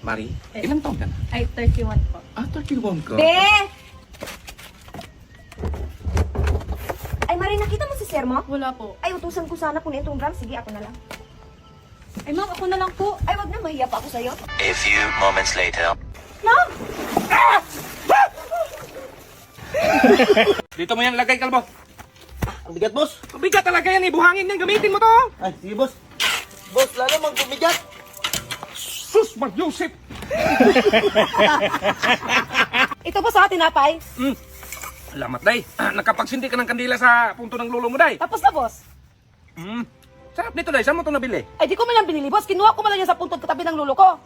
Mari, ilang taon ka na? Ay, 31 po. 31 ka? Be! Ay, Marie, nakita mo si sir mo? Wala po. Ay, utusan ko sana punin itong drum. Sige, ako na lang. Ay, ma'am, ako na lang po. Ay, wag na, mahiya pa ako sa'yo. A few moments later. Ma'am! Dito mo yan lagay, kalbo. Ang bigat, boss. Mabigat talaga yan, buhangin yan, gamitin mo to. Ay, sige, boss. Boss, lalo magbumigat. Sus, Mag-Yusip. Ito po sa tinapay. Salamat, day. Nakapagsindi ka ng kandila sa punto ng lulo mo, day. Tapos na, boss. Sarap nito, day. Saan mo ito nabili? Ay, di ko man lang binili, boss. Kinuha ko man lang yan sa puntod katabi ng lulo ko.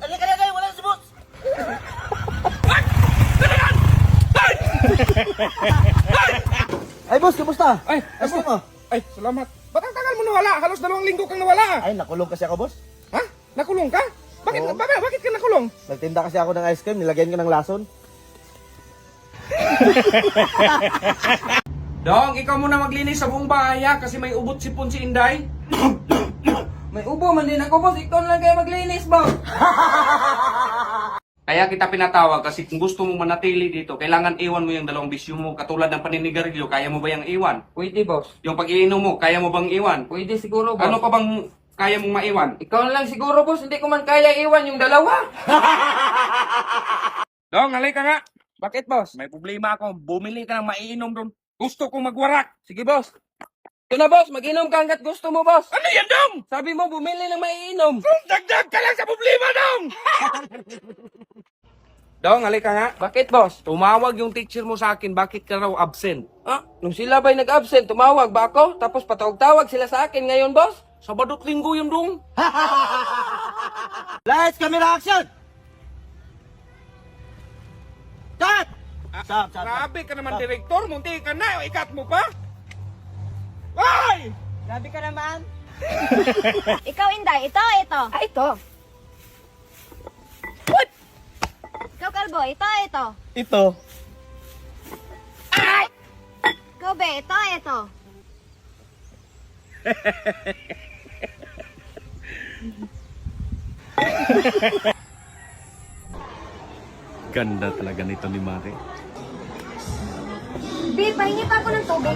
Halika na kayo, wala si boss. Ay, boss, kumusta? Ay, Ayos mo? Ay, salamat. Ba't ang tagal mo nawala? Halos 2 linggo kang nawala. Ay, nakulong kasi ako, boss. Ha? Nakulong ka? Bakit, Oo. bakit ka nakulong? Nagtinda kasi ako ng ice cream, nilagyan ko ng lason. Dong, ikaw muna maglinis sa buong bahay ha, kasi may ubot sipon si Inday. May ubo man din ako, boss. Ikaw na lang kayo maglinis, boss. Kaya kita pinatawag kasi kung gusto mo manatili dito, kailangan iwan mo yung 2 bisyo mo. Katulad ng paninigarilyo, kaya mo ba yung iwan? Pwede, boss. Yung pag-iinom mo, kaya mo bang iwan? Pwede siguro, boss. Ano pa bang kaya mong maiwan? Ikaw na lang siguro, boss. Hindi ko man kaya iwan yung 2. Dong, halika nga. Bakit, boss? May problema ako. Bumili ka ng maiinom doon. Gusto kong magwarak. Sige, boss. Ito na, boss. Mag-inom ka hanggat gusto mo, boss. Ano yan, Dong? Sabi mo, bumili ng maiinom. Dagdag ka lang sa problema, Dong! Dong, halika nga. Bakit, boss? Tumawag yung teacher mo sa akin, bakit ka raw absent? Ah, nung sila ba'y nag-absent, tumawag ba ako? Tapos patawag-tawag sila sa akin ngayon, boss? Sabado't linggo yun, Dong. Lights, camera, action! Cut! Stop. Grabe ka naman, direktor. Munti ka na. Ikat mo pa. Ay! Grabe ka naman. Ikaw, Inday. Ito. Ay, ito. What? Ikaw, Kalbo. Ito. Ito. Ay! Ikaw, Be. Ito. Ganda talaga nito ni Mari. Be, pahingi pa ako ng tubig.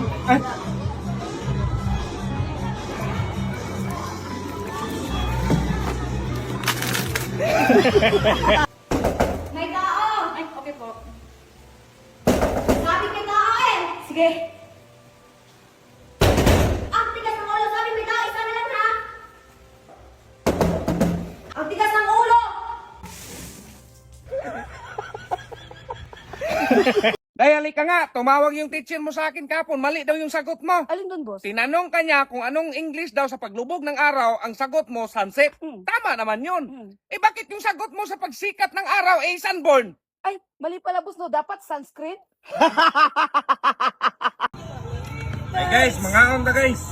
May tao! Ay, okay po. Sabi may tao eh! Sige. Ang tigas ng ulo! Sabi may tao! Isa na lang ha! Ang tigas ng ulo! Day, halika nga. Tumawag yung teacher mo sa akin kapon. Mali daw yung sagot mo. Alin doon, boss? Tinanong ka niya kung anong English daw sa paglubog ng araw, ang sagot mo, sunset. Tama naman yun. Eh bakit yung sagot mo sa pagsikat ng araw, eh sunburn? Ay, mali pala, boss, no? Dapat sunscreen? Hey guys, mga onda guys.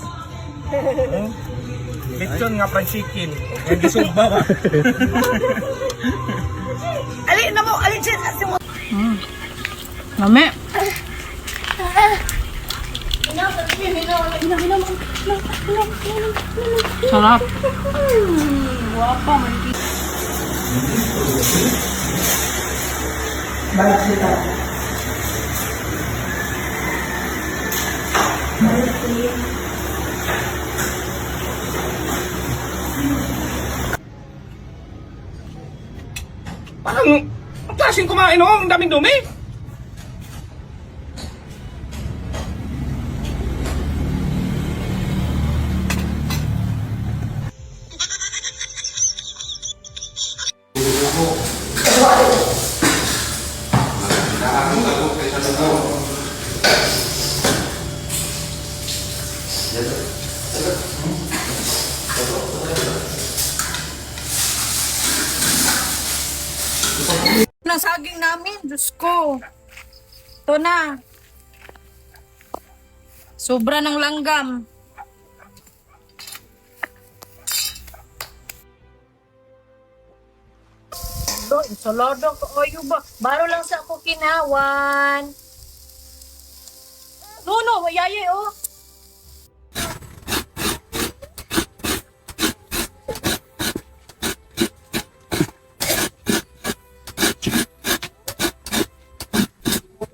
Lechon nga fried chicken. Yung gisugba ba? Alin na mo! Alin siya! Asin mo! Mami. Sarap. Parang, ang klaseng kumain oh, ang daming dumi. Ng saging namin, Diyos ko. Ito na. Sobra ng langgam. Ensalada ka ayo ba? Baro lang sa ako kinawan. No, wayaye oh.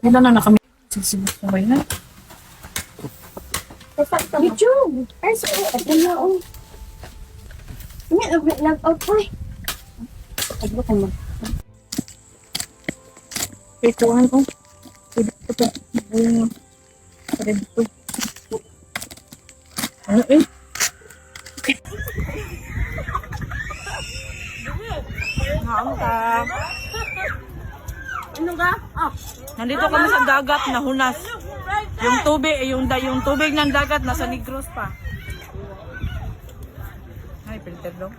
Wala na kami. Sisibot ko ba yan? YouTube. Ay, sorry. Ito na, oh. Hindi, nag-out po eh. Ito ka mo. Ituan ko. Ito. Ito. Ano eh? Nandito kami sa dagat na hunas. Yung tubig ng dagat nasa Negros pa. Ay, filter daw.